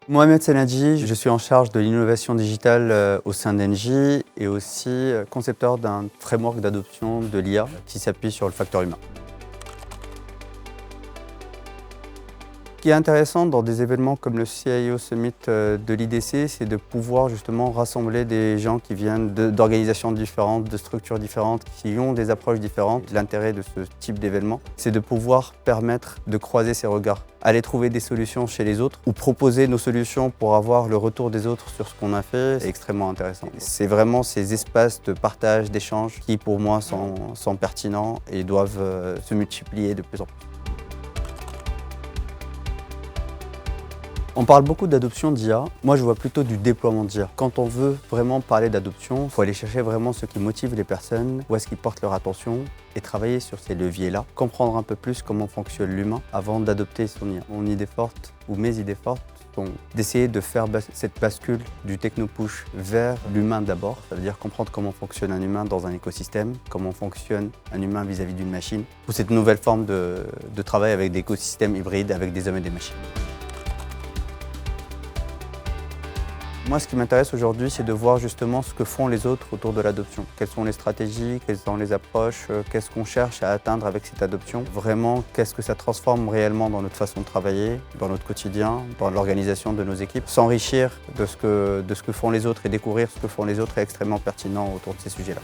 Mohamed Senadji, je suis en charge de l'innovation digitale au sein d'Engie et aussi concepteur d'un framework d'adoption de l'IA qui s'appuie sur le facteur humain. Ce qui est intéressant dans des événements comme le CIO Summit de l'IDC, c'est de pouvoir justement rassembler des gens qui viennent d'organisations différentes, de structures différentes, qui ont des approches différentes. L'intérêt de ce type d'événement, c'est de pouvoir permettre de croiser ces regards, aller trouver des solutions chez les autres ou proposer nos solutions pour avoir le retour des autres sur ce qu'on a fait. C'est extrêmement intéressant. C'est vraiment ces espaces de partage, d'échange qui pour moi sont pertinents et doivent se multiplier de plus en plus. On parle beaucoup d'adoption d'IA. Moi, je vois plutôt du déploiement d'IA. Quand on veut vraiment parler d'adoption, il faut aller chercher vraiment ce qui motive les personnes, où est-ce qu'ils portent leur attention et travailler sur ces leviers-là. Comprendre un peu plus comment fonctionne l'humain avant d'adopter son IA. Mon idée forte ou mes idées fortes sont d'essayer de faire cette bascule du techno-push vers l'humain d'abord. Ça veut dire comprendre comment fonctionne un humain dans un écosystème, comment fonctionne un humain vis-à-vis d'une machine, ou cette nouvelle forme de travail avec des écosystèmes hybrides, avec des hommes et des machines. Moi, ce qui m'intéresse aujourd'hui, c'est de voir justement ce que font les autres autour de l'adoption. Quelles sont les stratégies, quelles sont les approches, qu'est-ce qu'on cherche à atteindre avec cette adoption. Vraiment, qu'est-ce que ça transforme réellement dans notre façon de travailler, dans notre quotidien, dans l'organisation de nos équipes. S'enrichir de ce que font les autres et découvrir ce que font les autres est extrêmement pertinent autour de ces sujets-là.